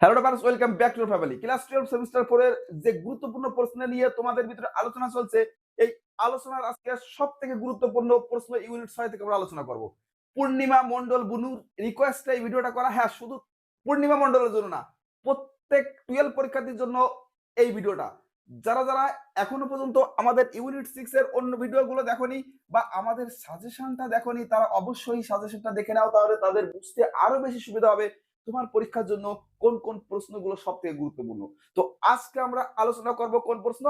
Hello friends, welcome back to family. Class 12 semester 4 এর যে গুরুত্বপূর্ণ প্রশ্ন নিয়ে তোমাদের ভিতরে আলোচনা চলছে, এই আলোচনার আজকে সবথেকে গুরুত্বপূর্ণ প্রশ্ন ইউনিট 6 থেকে আমরা আলোচনা করব। পূর্ণিমা মণ্ডল বুনুর রিকোয়েস্টে এই ভিডিওটা করা। হ্যাঁ, শুধু পূর্ণিমা মণ্ডলের জন্য না, প্রত্যেক 12 পরীক্ষার্থীর জন্য এই ভিডিওটা। যারা যারা এখনো পর্যন্ত আমাদের ইউনিট 6 এর অন্য ভিডিওগুলো দেখোনি বা আমাদের সাজেশনটা দেখোনি, তারা অবশ্যই সাজেশনটা দেখে নাও, তাহলে তাদের বুঝতে আরো বেশি সুবিধা হবে তোমার পরীক্ষার জন্য কোন কোন প্রশ্নগুলো সব থেকে গুরুত্বপূর্ণ। তো আজকে আমরা আলোচনা করব কোন প্রশ্ন,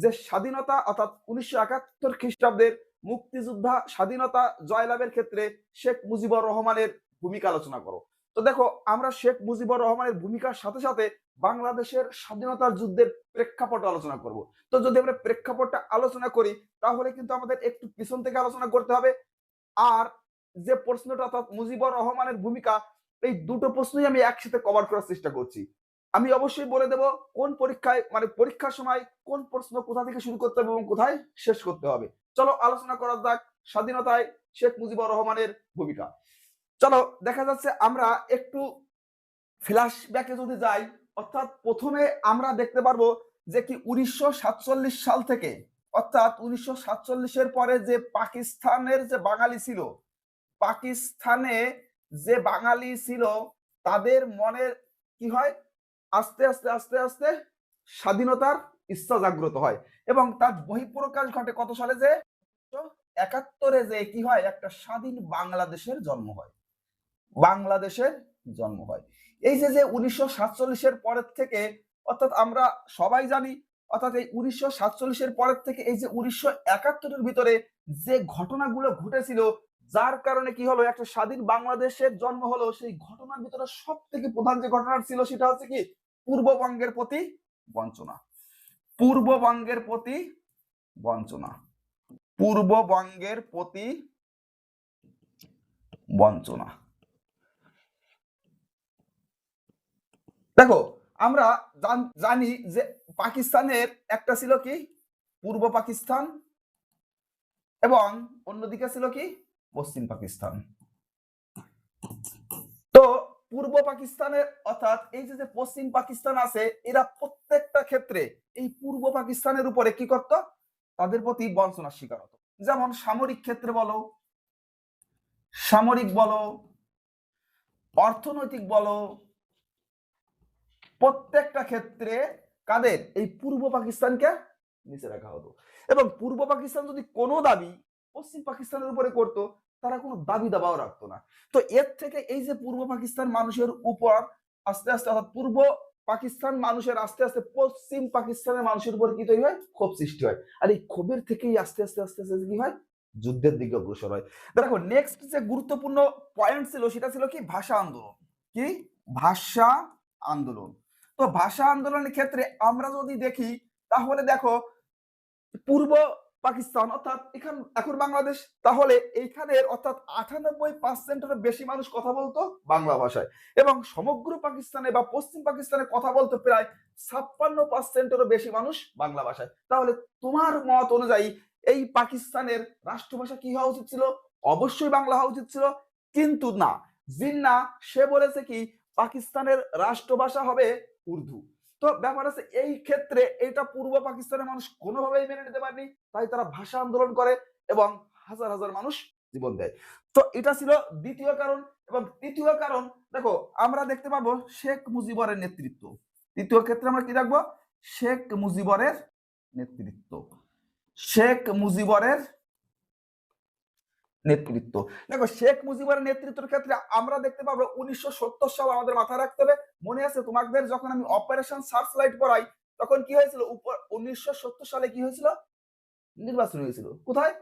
যে স্বাধীনতা অর্থাৎ 1971 খ্রিস্টাব্দের মুক্তিযোদ্ধা স্বাধীনতা জয়লাভের ক্ষেত্রে শেখ মুজিবুর রহমানের ভূমিকা আলোচনা করো। তো দেখো, আমরা শেখ মুজিবুর রহমানের ভূমিকার সাথে সাথে বাংলাদেশের স্বাধীনতার যুদ্ধের প্রেক্ষাপট আলোচনা করব। তো যদি আমরা প্রেক্ষাপটটা আলোচনা করি, তাহলে কিন্তু আমাদের একটু পিছন থেকে আলোচনা করতে হবে। আর যে প্রশ্নটা অর্থাৎ মুজিবুর রহমানের ভূমিকা, এই দুটো প্রশ্নই আমি একসাথে কভার করার চেষ্টা করছি। আমি অবশ্যই বলে দেব কোন পরীক্ষায় মানে পরীক্ষার সময় কোন প্রশ্ন কোথা থেকে শুরু করতে হবে এবং কোথায় শেষ করতে হবে। চলো আলোচনা করা যাক স্বাধীনতায় শেখ মুজিবুর রহমানের ভূমিকা। চলো দেখা যাচ্ছে আমরা একটু ফ্ল্যাশব্যাকে যদি যাই, অর্থাৎ প্রথমে আমরা দেখতে পারবো যে কি 1947 সাল থেকে, অর্থাৎ 1947 পরে যে পাকিস্তানের যে বাঙালি ছিল, পাকিস্তানে যে বাঙালি ছিল তাদের মনে কি হয়, আস্তে আস্তে আস্তে আস্তে স্বাধীনতার ইচ্ছা জাগ্রত হয় এবং তার বহিঃপ্রকাশ ঘটে কত সালে, যে 71-এ যে কি হয়, একটা স্বাধীন বাংলাদেশের জন্ম হয়। বাংলাদেশের জন্ম হয়। এই যে 1947-এর পরের থেকে, অর্থাৎ আমরা সবাই জানি, অর্থাৎ এই 1947-এর পরের থেকে এই যে 1971-এর ভিতরে যে ঘটনাগুলো ঘটেছিল, যার কারণে কি হলো, একটা স্বাধীন বাংলাদেশের জন্ম হলো, সেই ঘটনার ভিতরে সব থেকে প্রধান যে ঘটনা ছিল সেটা হচ্ছে কি, পূর্ববঙ্গের প্রতি বঞ্চনা। পূর্ববঙ্গের প্রতি বঞ্চনা। পূর্ববঙ্গের প্রতি বঞ্চনা। দেখো, আমরা জানি যে পাকিস্তানের একটা ছিল কি পূর্ব পাকিস্তান এবং অন্যদিকে ছিল কি পশ্চিম পাকিস্তান। তো পূর্ব পাকিস্তানের অর্থাৎ এই যে পশ্চিম পাকিস্তান আছে, এরা প্রত্যেকটা ক্ষেত্রে এই পূর্ব পাকিস্তানের উপরে কি করত, তাদের প্রতি বঞ্চনার শিকার হতো। যেমন সামরিক ক্ষেত্রে বলো, সামরিক বলো, অর্থনৈতিক বলো, প্রত্যেকটা ক্ষেত্রে কাদের, এই পূর্ব পাকিস্তানকে নিচে রাখা হতো। এবং পূর্ব পাকিস্তান যদি কোনো দাবি পশ্চিম পাকিস্তানের উপরে করত, তারা কোনো দাবি দাবাও রাখতো না। তো এর থেকে এই যে পূর্ব পাকিস্তান মানুষের উপর আস্তে আস্তে, অর্থাৎ পূর্ব পাকিস্তান মানুষের আস্তে আস্তে পশ্চিম পাকিস্তানের মানুষের উপর কি তৈরি হয়, ক্ষোভ সৃষ্টি হয়। আর এই ক্ষোভের থেকেই আস্তে আস্তে আস্তে আস্তে কি হয়, যুদ্ধের দিকে অগ্রসর হয়। দেখো, নেক্সট যে গুরুত্বপূর্ণ পয়েন্ট ছিল সেটা ছিল কি ভাষা আন্দোলন। কি ভাষা আন্দোলন। তো ভাষা আন্দোলনের ক্ষেত্রে আমরা যদি দেখি, তাহলে দেখো পূর্ব পাকিস্তান অর্থাৎ এখন বাংলাদেশ, তাহলে এইখানে অর্থাৎ 98%-এর বেশি মানুষ কথা বলতো বাংলা ভাষায় এবং সমগ্র পাকিস্তানে বা পশ্চিম পাকিস্তানে কথা বলতো প্রায় 56%-এরও বেশি মানুষ বাংলা ভাষায়। তাহলে তোমার মত অনুযায়ী এই পাকিস্তানের রাষ্ট্রভাষা কি হওয়া উচিত ছিল? অবশ্যই বাংলা হওয়া উচিত ছিল, কিন্তু না, জিন্নাহ সে বলেছে কি পাকিস্তানের রাষ্ট্রভাষা হবে উর্দু। তো ব্যাপার আছে এই ক্ষেত্রে, এটা পূর্ব পাকিস্তানের মানুষ কোনোভাবেই মেনে নিতে পারেনি, তাই তারা ভাষা আন্দোলন করে এবং হাজার হাজার মানুষ জীবন দেয়। তো এটা ছিল দ্বিতীয় কারণ। এবং তৃতীয় কারণ, দেখো আমরা দেখতে পাবো শেখ মুজিবুরের নেতৃত্ব। তৃতীয় ক্ষেত্রে আমরা কি রাখবো, শেখ মুজিবুরের নেতৃত্ব। শেখ মুজিবুরের নেতৃত্ব। দেখো, শেখ মুজিবুরের নেতৃত্বের ক্ষেত্রে আমরা দেখতে পাবো 1970 সাল আমাদের মাথায় রাখতে হবে। মনে আছে তোমাদের যখন আমি অপারেশন সার্চলাইট পড়াই, তখন কি হয়েছিল, 1970 সালে কি হয়েছিল, নির্বাচন হয়েছিল কোথায়,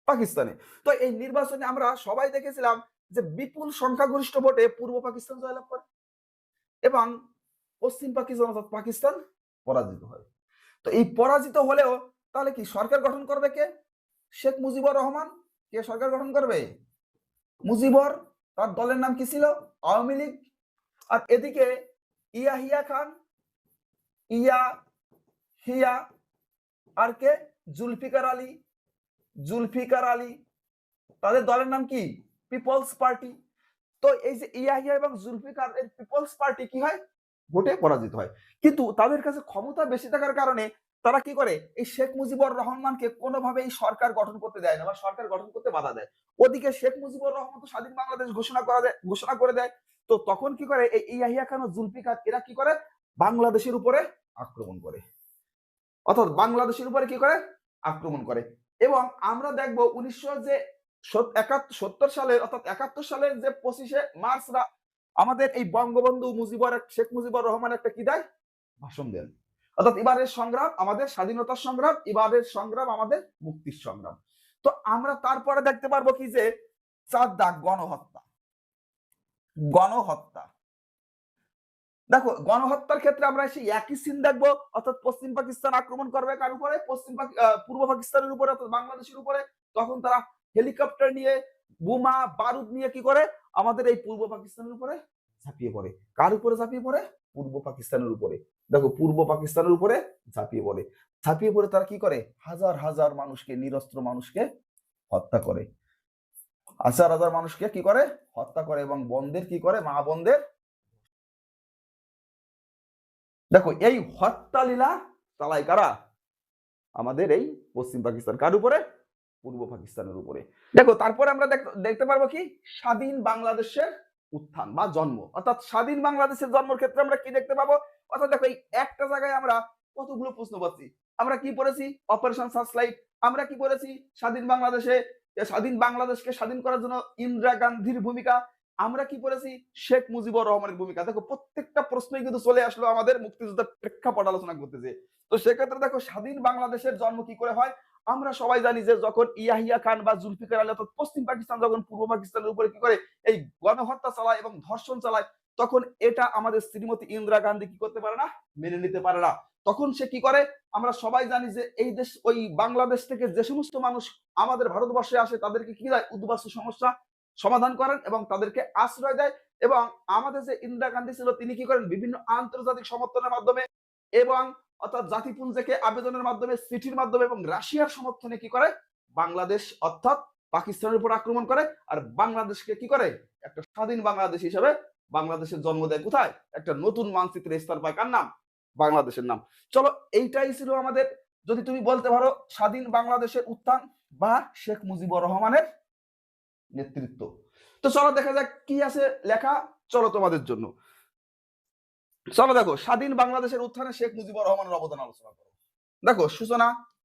পাকিস্তানে। তো এই নির্বাচনে আমরা সবাই দেখেছিলাম যে বিপুল সংখ্যাগরিষ্ঠ ভোটে পূর্ব পাকিস্তান জয়লাভ করে এবং পশ্চিম পাকিস্তান অর্থাৎ পাকিস্তান পরাজিত হয়। তো এই পরাজিত হলেও তাহলে কি সরকার গঠন করবে কে, শেখ মুজিবুর রহমান। কে সরকার গঠন করবে, মুজিবর। তার দলের নাম কি ছিল, আওয়ামী লীগ। আর এদিকে ইয়াহিয়া খান, ইয়া হিয়া, আর কে, জুলফিকার আলী, জুলফিকার আলী, তাদের দলের নাম কি, পিপলস পার্টি। তো এই যে ইয়াহিয়া এবং জুলফিকার এর পিপলস পার্টি কি হয়, ভোটে পরাজিত হয়। কিন্তু তাদের কাছে ক্ষমতা বেশি থাকার কারণে তারা কি করে, এই শেখ মুজিবুর রহমানকে কোনোভাবে এই সরকার গঠন করতে দেয় না বা সরকার গঠন করতে বাধা দেয়। ওদিকে শেখ মুজিবুর রহমান তো স্বাধীন বাংলাদেশ ঘোষণা করে দেয়। তো তখন কি করে, এই ইয়াহিয়া খান ও জুলফিকার এরা কি করে, বাংলাদেশের উপরে আক্রমণ করে, অর্থাৎ বাংলাদেশের উপরে কি করে, আক্রমণ করে। এবং আমরা দেখবো 1970 সালের অর্থাৎ 71 সালের যে 25শে মার্চ আমাদের এই বঙ্গবন্ধু শেখ মুজিবুর রহমান একটা কি দেয়, ভাষণ দেন। অর্থাৎ এবারের সংগ্রাম আমাদের স্বাধীনতার সংগ্রাম, এবারের সংগ্রাম আমাদের মুক্তির সংগ্রাম। তো আমরা তারপরে দেখতে পারবো কি যে 4 দাগ গণহত্যা। দেখো গণহত্যার ক্ষেত্রে আমরা সেই একই সিন দেখবো, অর্থাৎ পশ্চিম পাকিস্তান আক্রমণ করবে কার উপরে, পূর্ব পাকিস্তানের উপরে অর্থাৎ বাংলাদেশের উপরে। তখন তারা হেলিকপ্টার নিয়ে, বোমা বারুদ নিয়ে কি করে, আমাদের এই পূর্ব পাকিস্তানের উপরে ঝাঁপিয়ে পড়ে। কার উপরে ঝাঁপিয়ে পড়ে, পূর্ব পাকিস্তানের উপরে। দেখো পূর্ব পাকিস্তানের উপরে ঝাঁপিয়ে পড়ে তারা কি করে, হাজার হাজার মানুষকে, নিরস্ত্র মানুষকে হত্যা করে, হাজার হাজার মানুষকে কি করে, হত্যা করে, এবং বোনদের কি করে, মা বোনদের। দেখো এই হত্যা লীলা চালায় কারা, আমাদের এই পশ্চিম পাকিস্তান। কার উপরে, পূর্ব পাকিস্তানের উপরে। দেখো তারপরে আমরা দেখতে পারবো কি, স্বাধীন বাংলাদেশের উত্থান বা জন্ম। অর্থাৎ স্বাধীন বাংলাদেশের জন্মের ক্ষেত্রে আমরা কি দেখতে পাবো, অর্থাৎ দেখো এই একটা জায়গায় আমরা কতগুলো প্রশ্ন পাচ্ছি। আমরা কি পড়েছি, অপারেশন সার্চলাইট। আমরা কি পড়েছি, স্বাধীন বাংলাদেশকে স্বাধীন করার জন্য ইন্দিরা গান্ধীর ভূমিকা। আমরা কি পড়েছি, শেখ মুজিবুর রহমানের ভূমিকা। দেখো প্রত্যেকটা প্রশ্নই কিন্তু চলে আসলো আমাদের মুক্তিযুদ্ধের প্রেক্ষাপট আলোচনা করতেছে। তো সেক্ষেত্রে দেখো স্বাধীন বাংলাদেশের জন্ম কি করে হয়, আমরা সবাই জানি যে যখন ইয়াহিয়া খান বা জুলফিকার আলী অর্থাৎ পশ্চিম পাকিস্তান যখন পূর্ব পাকিস্তানের উপরে কি করে এই গণহত্যা চালায় এবং ধর্ষণ চালায়, তখন এটা আমাদের শ্রীমতী ইন্দিরা গান্ধী কি করতে পারে না, মেনে নিতে পারে না। তখন সে কি করে, আমরা সবাই জানি যে এই দেশ, ওই বাংলাদেশ থেকে যে সমস্ত মানুষ আমাদের ভারতবর্ষে আসে তাদেরকে কি দেয়, উদ্বাস্তু সমস্যা সমাধান করেন এবং তাদেরকে আশ্রয় দেয়। এবং আমাদের যে ইন্দিরা গান্ধী ছিল তিনি কি করেন, বিভিন্ন আন্তর্জাতিক সমর্থনের মাধ্যমে এবং অর্থাৎ জাতিপুঞ্জকে আবেদনের মাধ্যমে, চিঠির মাধ্যমে এবং রাশিয়ার সমর্থনে কি করে, বাংলাদেশ অর্থাৎ পাকিস্তানের উপর আক্রমণ করে। আর বাংলাদেশকে কি করে, একটা স্বাধীন বাংলাদেশ হিসেবে বাংলাদেশের জন্ম দেয়। কোথায়, একটা নতুন মানচিত্রে স্থান পায়, কার নাম, বাংলাদেশের নাম। চলো এইটাই ছিল আমাদের, যদি তুমি বলতে পারো, স্বাধীন বাংলাদেশের উত্থান বা শেখ মুজিবুর রহমানের নেতৃত্ব। তো চলো দেখা যাক কি আছে লেখা, চলো তোমাদের জন্য। চলো দেখো, স্বাধীন বাংলাদেশের উত্থানে শেখ মুজিবুর রহমানের অবদান আলোচনা করো। দেখো সূচনা,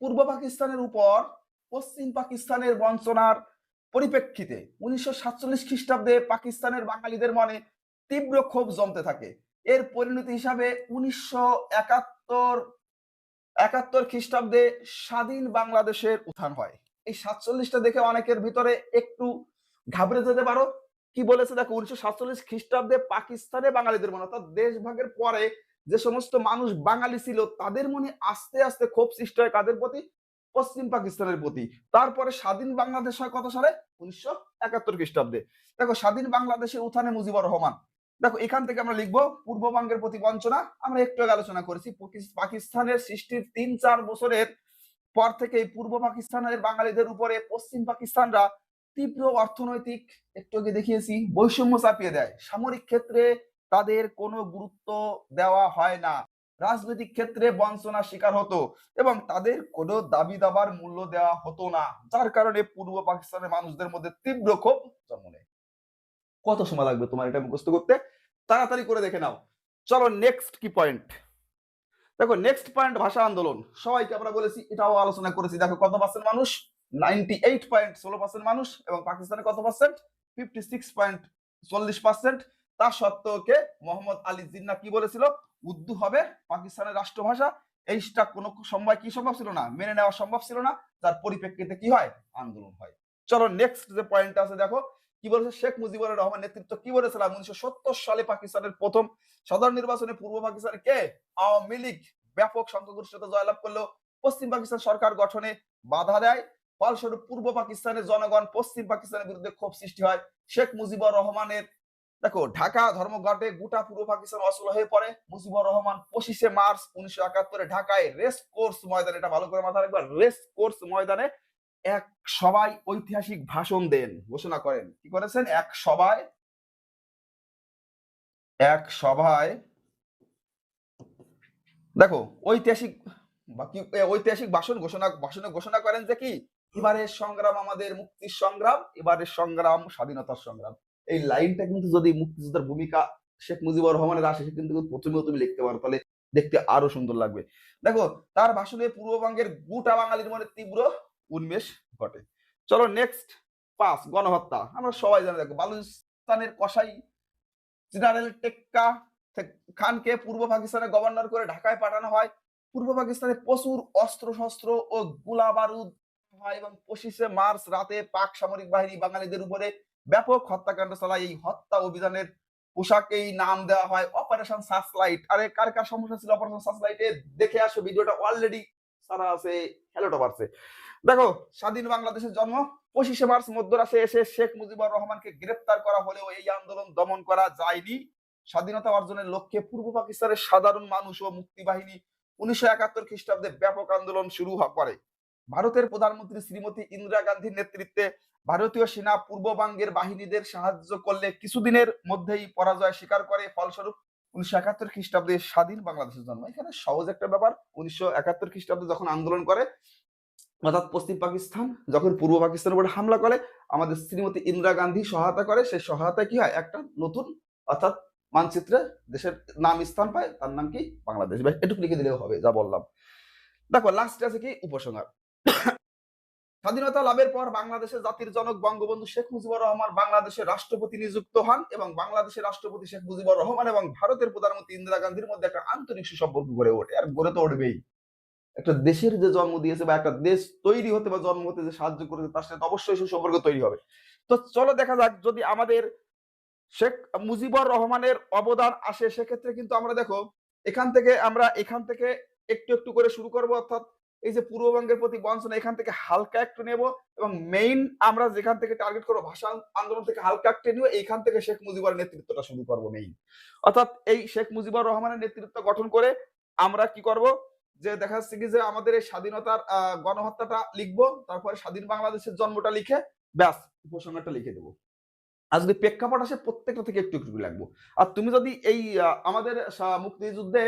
পূর্ব পাকিস্তানের উপর পশ্চিম পাকিস্তানের বঞ্চনার পরিপ্রেক্ষিতে 1947 খ্রিস্টাব্দে পাকিস্তানের বাঙালিদের মনে তীব্র ক্ষোভ জমতে থাকে। এর পরিণতি হিসাবে 1971 খ্রিস্টাব্দে স্বাধীন বাংলাদেশের উত্থান হয়। এই 47টা দেখে অনেকের ভিতরে একটু ঘাবড়ে যেতে পারো। কি বলেছে দেখো, 1947 খ্রিস্টাব্দে পাকিস্তানে বাঙালিদের মনে, অর্থাৎ দেশ ভাগের পরে যে সমস্ত মানুষ বাঙালি ছিল তাদের মনে আস্তে আস্তে ক্ষোভ সৃষ্টি হয় কাদের প্রতি, পশ্চিম পাকিস্তানের প্রতি। তারপরে স্বাধীন বাংলাদেশ হয় কত সালে, 1971 খ্রিস্টাব্দে। দেখো স্বাধীন বাংলাদেশের উত্থানে মুজিবুর রহমান। দেখো এখান থেকে আমরা লিখবো পূর্ববঙ্গের প্রতি বঞ্চনা। আমরা একটু আগে আলোচনা করেছি পাকিস্তানের সৃষ্টির 3-4 বছরের পর থেকে পূর্ব পাকিস্তানের বাঙালিদের উপরে পশ্চিম পাকিস্তানরা তীব্র অর্থনৈতিক, একটু আগে দেখিয়েছি, বৈষম্য চাপিয়ে দেয়। সামরিক ক্ষেত্রে তাদের কোনো গুরুত্ব দেওয়া হয় না, রাজনৈতিক ক্ষেত্রে বঞ্চনার শিকার হতো এবং তাদের কোনো দাবি দাবার মূল্য দেওয়া হতো না, যার কারণে পূর্ব পাকিস্তানের মানুষদের মধ্যে তীব্র ক্ষোভ জন্ম নেয়। কত সময় লাগবে তোমার এটা মুখস্থ করতে, তাড়াতাড়ি করে দেখে নাও। চলো নেক্সট কি পয়েন্ট, দেখো নেক্সট পয়েন্ট, ভাষা আন্দোলন। সবাইকে আমরা বলেছি, এটাও আলোচনা করেছি। দেখো কত পার্সেন্ট মানুষ, 98.16% মানুষ, এবং পাকিস্তানে কত পার্সেন্ট, 56.40%। তার সত্ত্বেও কে, মোহাম্মদ আলী জিন্না কি বলেছিল, উর্দু হবে পাকিস্তানের রাষ্ট্রভাষা। এইটা কোনো সময় কি সম্ভব ছিল না, মেনে নেওয়া সম্ভব ছিল না, যার পরিপ্রেক্ষিতে কি হয়, আন্দোলন হয়। চলো নেক্সট যে পয়েন্ট আছে দেখো কি বলেছে, শেখ মুজিবুর রহমান নেতৃত্ব কি বলেছিলাম, 1970 সালে পাকিস্তানের প্রথম সাধারণ নির্বাচনে পূর্ব পাকিস্তানে কে, আওয়ামী লীগ ব্যাপক সংখ্যাগরিষ্ঠতা জয়লাভ করলেও পশ্চিম পাকিস্তান সরকার গঠনে বাধা দেয়। ফলস্বরূপ পূর্ব পাকিস্তানের জনগণ পশ্চিম পাকিস্তানের বিরুদ্ধে ক্ষোভ সৃষ্টি হয়। শেখ মুজিবুর রহমানের, দেখো ঢাকা ধর্মঘটে গোটা পূর্ব পাকিস্তান অচল হয়ে পড়ে। মুজিবুর রহমান 25শে মার্চ 1971 ঢাকায় রেস কোর্স ময়দানে, এটা ভালো করে মাথায় রাখবা, রেস কোর্স ময়দানে এক সভায় ঐতিহাসিক ভাষণ দেন, ঘোষণা করেন। কি করেছেন, এক সভায় দেখো ঐতিহাসিক ঐতিহাসিক ভাষণে ঘোষণা করেন যে কি এবারের সংগ্রাম আমাদের মুক্তির সংগ্রাম, এবারের সংগ্রাম স্বাধীনতার সংগ্রাম। এই লাইনটা কিন্তু যদি মুক্তিযোদ্ধার ভূমিকা শেখ মুজিবুর রহমানের আসে, সে কিন্তু প্রথমেও তুমি লিখতে পারো, তাহলে দেখতে আরো সুন্দর লাগবে। দেখো তার ভাষণে পূর্ববঙ্গের গোটা বাঙালির মনে তীব্র উন্মেষ ঘটে। চলো নেক্সট 5 গণহত্যা। আমরা সবাই জানি, দেখো বালুচিস্তানের কসাই জেনারেল টেক্কা খানকে পূর্ব পাকিস্তানের গভর্নর করে ঢাকায় পাঠানো হয়। পূর্ব পাকিস্তানে প্রচুর অস্ত্র শস্ত্র ও গোলা বারুদ হয় এবং 25শে মার্চ রাতে পাক সামরিক বাহিনী বাঙালিদের উপরে ব্যাপক হত্যাকাণ্ড চালায়। এই হত্যা অভিযানের পোশাকেই নাম দেওয়া হয় অপারেশন সার্চলাইট। আরে কার কার সমস্যা ছিল অপারেশন সার্চলাইটে, দেখে আসো, ভিডিওটা অলরেডি সারা আছে হ্যালোটা পারছে। দেখো স্বাধীন বাংলাদেশের জন্ম 25শে মার্চ মধ্যরাতে এসে শেখ মুজিবুর রহমানকে গ্রেপ্তার করা হলেও এই আন্দোলন দমন করা যায়নি। স্বাধীনতা অর্জনের লক্ষ্যে পূর্ব পাকিস্তানের সাধারণ মানুষ ও মুক্তিবাহিনী 1971 খ্রিস্টাব্দে ব্যাপক আন্দোলন শুরু করে। ভারতের প্রধানমন্ত্রী শ্রীমতী ইন্দিরা গান্ধীর নেতৃত্বে ভারতীয় সেনা পূর্ববঙ্গের বাহিনীদের সাহায্য করলে কিছুদিনের মধ্যেই পরাজয় স্বীকার করে। ফলস্বরূপ 1971 খ্রিস্টাব্দে স্বাধীন বাংলাদেশের জন্ম। এখানে সহজ একটা ব্যাপার, 1971 খ্রিস্টাব্দে যখন আন্দোলন করে, অর্থাৎ পশ্চিম পাকিস্তান যখন পূর্ব পাকিস্তানের উপরে হামলা করে, আমাদের শ্রীমতী ইন্দিরা গান্ধী সহায়তা করে। সেই সহায়তায় কি হয়, একটা নতুন অর্থাৎ মানচিত্রে দেশের নাম স্থান পায়, তার নাম কি বাংলাদেশ। এটুকু লিখে দিলেও হবে যা বললাম। দেখো লাস্টে আছে কি উপসংহার। স্বাধীনতা লাভের পর বাংলাদেশের জাতির জনক বঙ্গবন্ধু শেখ মুজিবুর রহমান বাংলাদেশের রাষ্ট্রপতি নিযুক্ত হন এবং বাংলাদেশের রাষ্ট্রপতি শেখ মুজিবুর রহমান এবং ভারতের প্রধানমন্ত্রী ইন্দিরা গান্ধীর মধ্যে একটা আন্তরিক সুসম্পর্ক গড়ে ওঠে। আর গড়ে তো উঠবেই। একটা দেশের যে জন্ম দিয়েছে বা একটা দেশ তৈরি হতে বা জন্ম হতে যে সাহায্য করেছে, তার সাথে অবশ্যই সুসম্পর্ক তৈরি হবে। তো চলো দেখা যাক যদি আমাদের শেখ মুজিবুর রহমানের অবদান আসে, সেক্ষেত্রে কিন্তু আমরা দেখো এখান থেকে একটু একটু করে শুরু করব। অর্থাৎ এই যে পূর্ববঙ্গের প্রতি বঞ্চনা, এখান থেকে হালকা একটু নেব এবং মেইন আমরা যেখান থেকে টার্গেট করবো ভাষা আন্দোলন থেকে হালকা একটু নিব, এইখান থেকে শেখ মুজিবুরের নেতৃত্বটা শুরু করবো মেইন। অর্থাৎ এই শেখ মুজিবুর রহমানের নেতৃত্ব গঠন করে আমরা কি করব, যে দেখা যাচ্ছে কি যে আমাদের এই স্বাধীনতার গণহত্যাটা লিখবো, তারপরে স্বাধীন বাংলাদেশের জন্মটা লিখে ব্যাস উপসংহারটা লিখে দেবো। আর যদি প্রেক্ষাপট আসে প্রত্যেকটা থেকে একটু একটু লাগবো। আর তুমি যদি এই আমাদের মুক্তিযুদ্ধে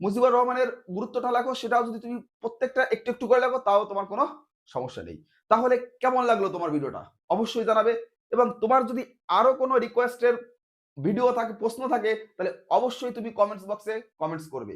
মুজিবুর রহমানের গুরুত্বটা লেখো, সেটাও যদি তুমি প্রত্যেকটা একটু একটু করে লেখো, তাও তোমার কোনো সমস্যা নেই। তাহলে কেমন লাগলো তোমার ভিডিওটা অবশ্যই জানাবে। এবং তোমার যদি আরো কোনো রিকোয়েস্টের ভিডিও থাকে, প্রশ্ন থাকে, তাহলে অবশ্যই তুমি কমেন্টস বক্সে কমেন্টস করবে।